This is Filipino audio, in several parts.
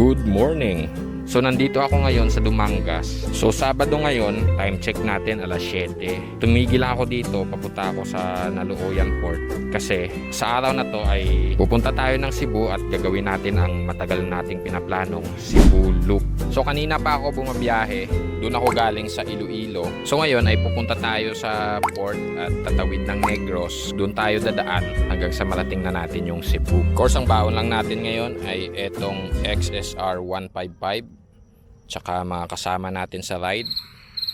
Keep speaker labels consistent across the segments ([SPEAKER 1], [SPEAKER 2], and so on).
[SPEAKER 1] Good morning! So nandito ako ngayon sa Dumangas. So Sabado ngayon, time check natin alas 7. Tumigil ako dito, papunta ako sa Naluoyan Port. Kasi sa araw na to ay pupunta tayo ng Cebu at gagawin natin ang matagal nating pinaplanong Cebu Loop. So kanina pa ako bumabiyahe, doon ako galing sa Iloilo. So ngayon ay pupunta tayo sa port at tatawid ng Negros. Doon tayo dadaan hanggang sa marating na natin yung Cebu. Of course, ang baon lang natin ngayon ay etong XSR 155. Tsaka mga kasama natin sa ride.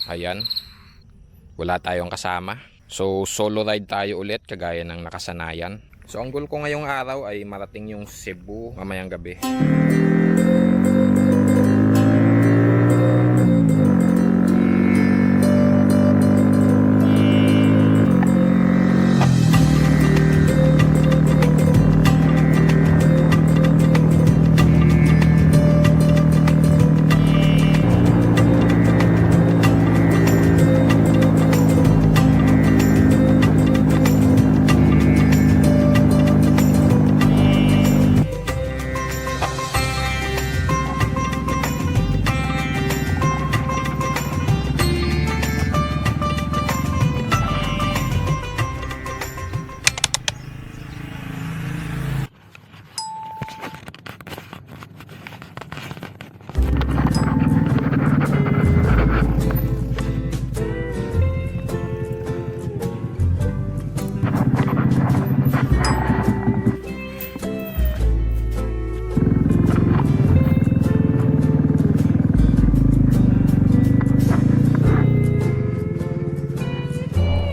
[SPEAKER 1] Ayan. Wala tayong kasama. So solo ride tayo ulit kagaya ng nakasanayan. So ang goal ko ngayong araw ay marating yung Cebu mamayang gabi.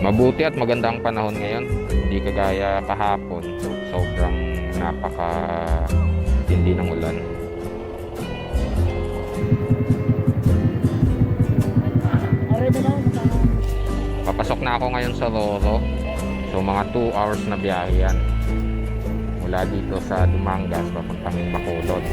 [SPEAKER 1] Mabuti at magandang panahon ngayon. Hindi kagaya kahapon. Sobrang napaka-tindi ng ulan. Papasok na ako ngayon sa Roro. So mga 2 hours na biyahe yan. Mula dito sa Dumangas papuntang Bacolod.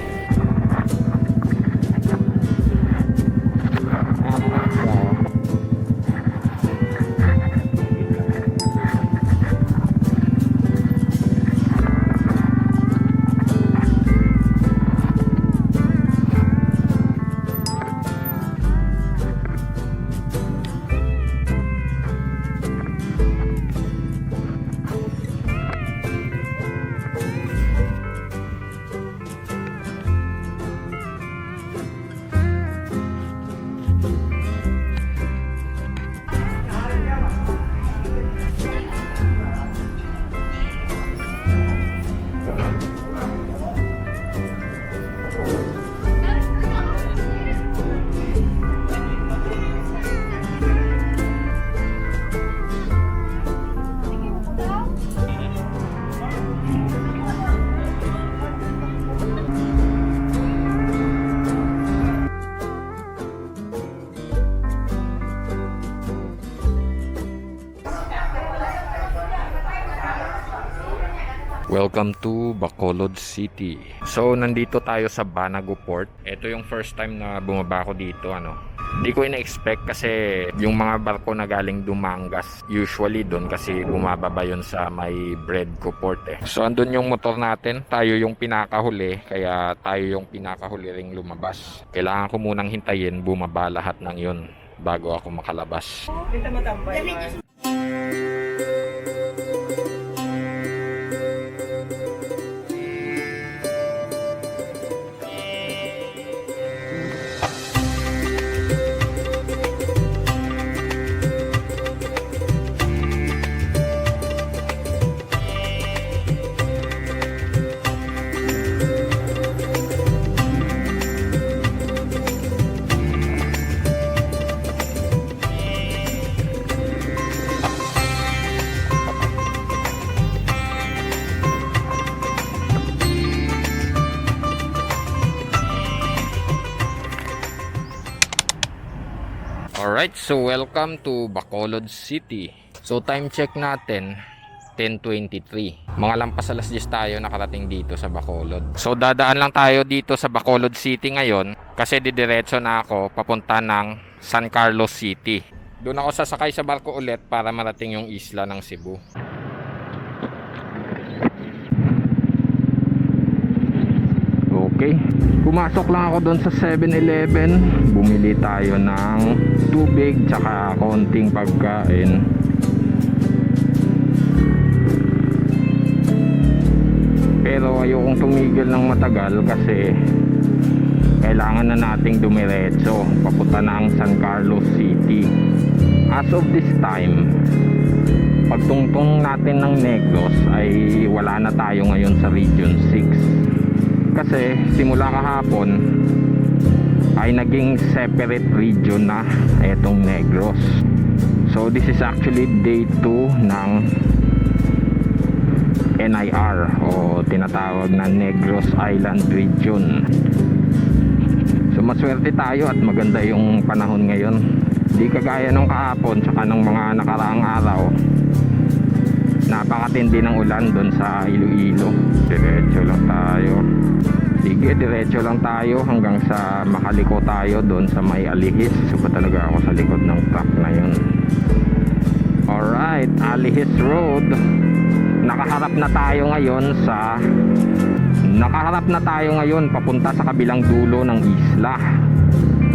[SPEAKER 1] Welcome to Bacolod City. So nandito tayo sa Banago Port. Ito yung first time na bumaba ako dito, Hindi ko ina-expect kasi yung mga barko na galing Dumangas usually doon kasi bumababa yun sa may Bredco Port So andun yung motor natin, tayo yung pinakahuli, kaya tayo yung pinakahuli ring lumabas. Kailangan ko munang hintayin bumaba lahat ng yun bago ako makalabas. Alright, so welcome to Bacolod City. So time check natin 10:23. Mga lampas alas 10 tayo nakarating dito sa Bacolod. So dadaan lang tayo dito sa Bacolod City ngayon kasi didiretso na ako papunta ng San Carlos City. Doon ako sasakay sa barko ulit para marating yung isla ng Cebu. Okay, pumasok lang ako doon sa 7-Eleven, bumili tayo ng tubig tsaka konting pagkain. Pero ayokong tumigil ng matagal kasi kailangan na nating dumiretso papunta ng San Carlos City. As of this time, pagtungtong natin ng Negros ay wala na tayo ngayon sa Region 6 kasi simula kahapon ay naging separate region na itong Negros. So this is actually day 2 ng NIR o tinatawag na Negros Island Region. So maswerte tayo at maganda yung panahon ngayon. Di kagaya nung kahapon tsaka nung mga nakaraang araw. Napakatindi ng ulan doon sa Iloilo. Diretso lang tayo. Sige, diretso lang tayo hanggang sa makaliko tayo doon sa may Alihis. So pa talaga ako sa likod ng truck na yun. Alright, Alihis Road. Nakaharap na tayo ngayon papunta sa kabilang dulo ng isla.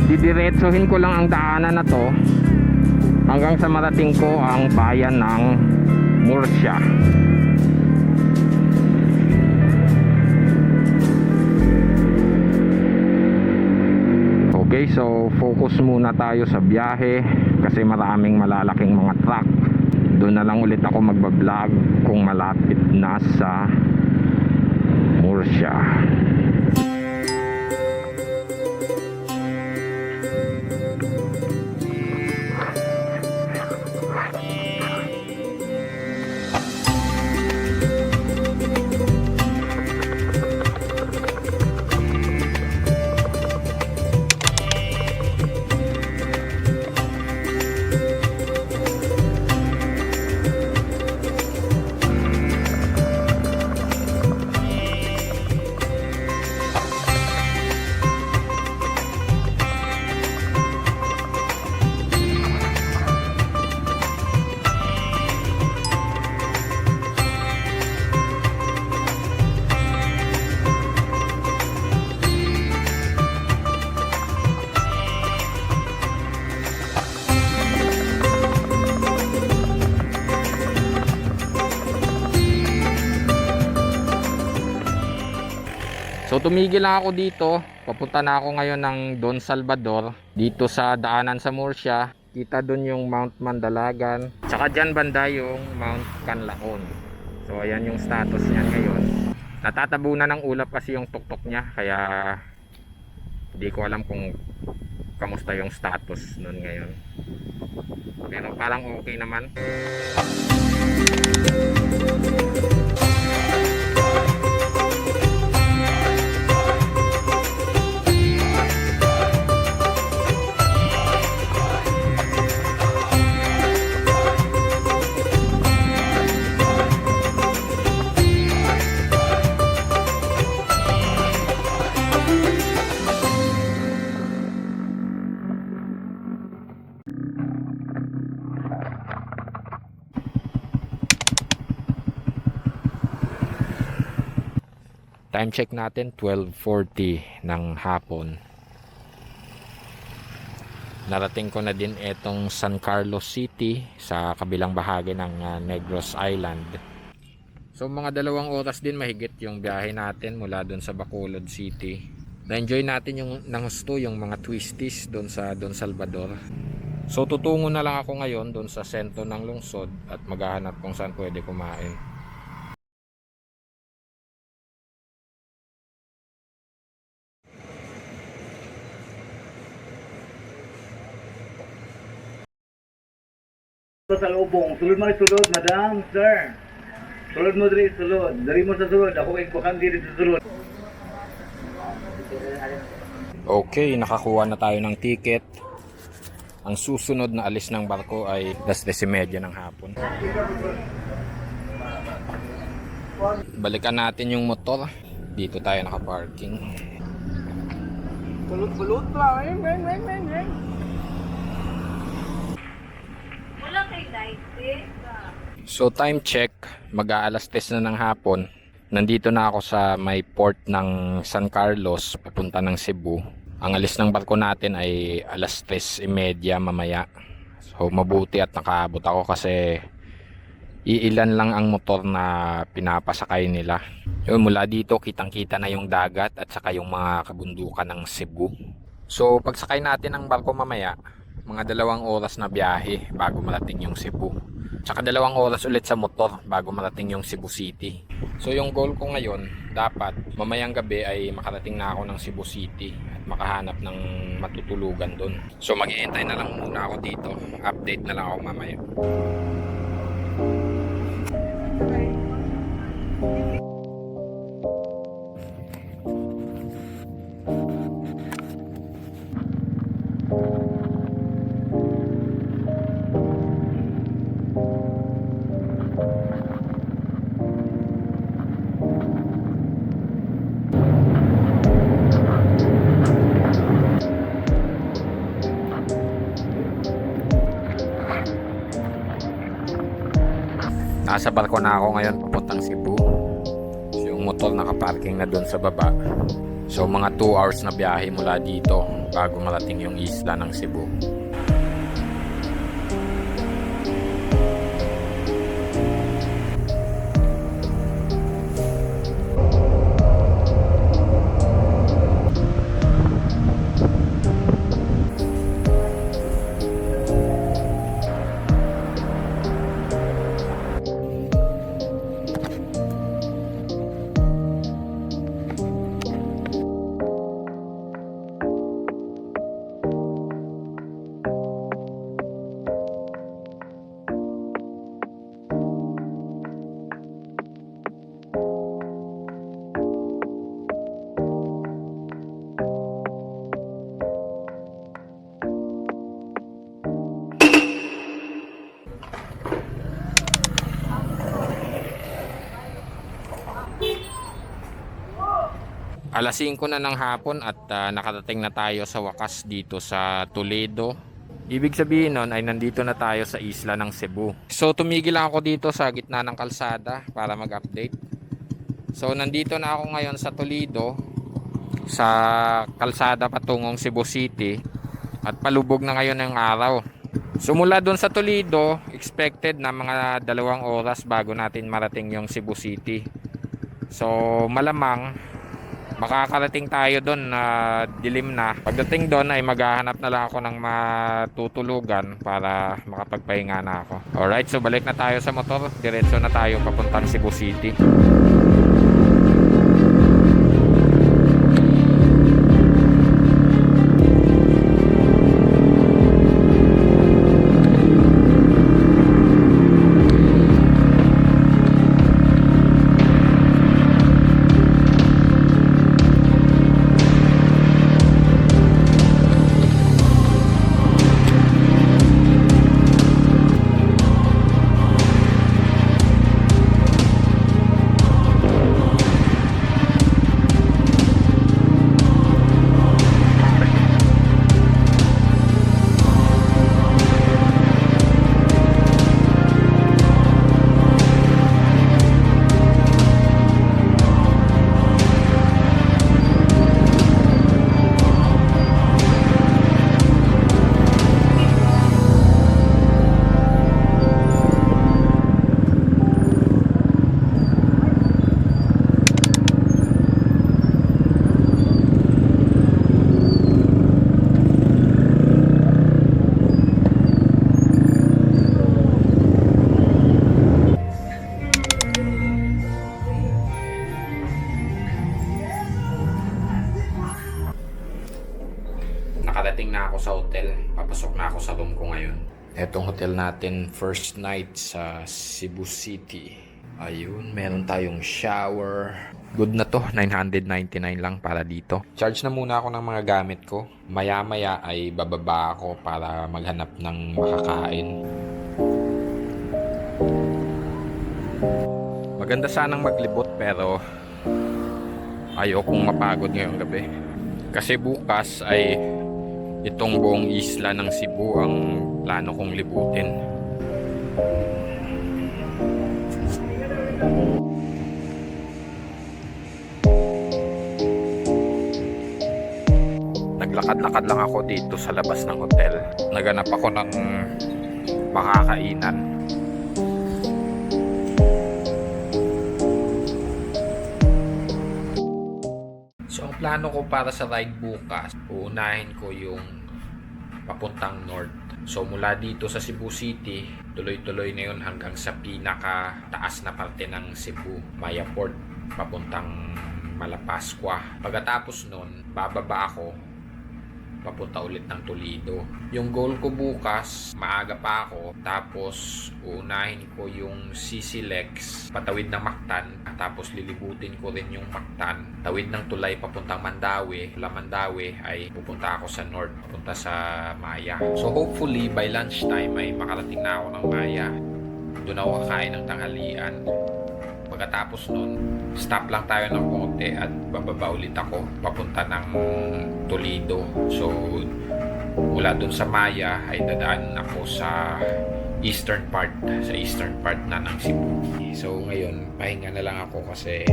[SPEAKER 1] Didiretsuhin ko lang ang daanan na to hanggang sa marating ko ang bayan ng Murcia. Okay, so focus muna tayo sa biyahe kasi maraming malalaking mga truck. Doon na lang ulit ako magbablog kung malapit na sa Murcia. So tumigil lang ako dito. Papunta na ako ngayon ng Don Salvador. Dito sa daanan sa Murcia. Kita doon yung Mount Mandalagan. Tsaka dyan banda yung Mount Canlaon. So ayan yung status niya ngayon. Natatabunan ng ulap kasi yung tuktok niya. Kaya hindi ko alam kung kamusta yung status nun ngayon. Pero parang okay naman. Time check natin 12:40 ng hapon. Narating ko na din itong San Carlos City sa kabilang bahagi ng Negros Island. So mga 2 oras din mahigit yung biyahe natin mula doon sa Bacolod City. Na-enjoy natin yung nanghusto yung mga twisties doon sa Don Salvador. So tutungo na lang ako ngayon doon sa sentro ng lungsod at maghahanap kung saan pwede kumain.
[SPEAKER 2] Sa lubong, sulod mo sulod, madam, sir. Sulod mo diri sulod. Dari mo sa sulod, ako ay bakang diri sa sulod.
[SPEAKER 1] Okay, nakakuha na tayo ng ticket. Ang susunod na alis ng barko ay 10:30 ng hapon. Balikan natin yung motor. Dito tayo nakaparking.
[SPEAKER 2] Sulod pa,
[SPEAKER 1] So time check, mag-aalas 10 na ng hapon. Nandito na ako sa may port ng San Carlos papunta ng Cebu. Ang alis ng barko natin ay alas 3:30 mamaya. So mabuti at nakaabot ako kasi iilan lang ang motor na pinapasakay nila. Yun, mula dito kitang kita na yung dagat at saka yung mga kabundukan ng Cebu. So pagsakay natin ng barko mamaya, mga 2 oras na biyahe bago marating yung Cebu. Tsaka 2 oras ulit sa motor bago marating yung Cebu City. So yung goal ko ngayon, dapat mamayang gabi ay makarating na ako ng Cebu City at makahanap ng matutulugan doon. So mag-iintay na lang muna ako dito. Update na lang ako mamaya. Nasa barko na ako ngayon papuntang Cebu. So, yung motor nakaparking na doon sa baba. So mga 2 hours na biyahe mula dito bago marating yung isla ng Cebu. Alas 5 na ng hapon at nakarating na tayo sa wakas dito sa Toledo. Ibig sabihin nun ay nandito na tayo sa isla ng Cebu. So tumigil lang ako dito sa gitna ng kalsada para mag-update. So nandito na ako ngayon sa Toledo, sa kalsada patungong Cebu City, at palubog na ngayon ng araw. So mula doon sa Toledo, expected na mga 2 oras bago natin marating yung Cebu City. So malamang makakarating tayo doon na dilim na. Pagdating doon ay maghahanap na lang ako ng matutulugan para makapagpahinga na ako. Alright, so balik na tayo sa motor. Diretso na tayo papuntang Cebu City. Nakarating na ako sa hotel. Papasok na ako sa room ko ngayon. Etong hotel natin, first night sa Cebu City. Ayun, meron tayong shower. Good na to, 999 lang para dito. Charge na muna ako ng mga gamit ko. Maya-maya ay bababa ako para maghanap ng makakain. Maganda sanang maglibot pero ayokong mapagod ngayong gabi. Kasi bukas ay itong buong isla ng Cebu ang plano kong libutin. Lakad-lakad lang ako dito sa labas ng hotel. Naganap ako ng makakainan. So ang plano ko para sa ride bukas, uunahin ko yung papuntang north. So mula dito sa Cebu City, tuloy-tuloy na yun hanggang sa pinaka taas na parte ng Cebu, Maya Port, papuntang Malapascua. Pagkatapos nun, bababa ako papunta ulit ng Toledo. Yung goal ko bukas, maaga pa ako, tapos uunahin ko yung CC-Lex patawid ng Mactan, tapos lilibutin ko rin yung Mactan, tawid ng tulay papuntang Mandaue. Mula Mandaue ay pupunta ako sa north, pupunta sa Maya. So hopefully by lunchtime ay makarating na ako ng Maya. Doon ako kakain ng tanghalian. Pagkatapos nun, stop lang tayo ng konti at bababa ulit ako papunta ng Toledo. So, mula dun sa Maya ay dadaan ako sa eastern part na ng Cebu. So, ngayon, pahinga na lang ako kasi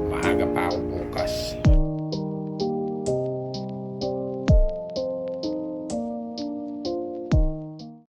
[SPEAKER 1] maaga pa ako bukas.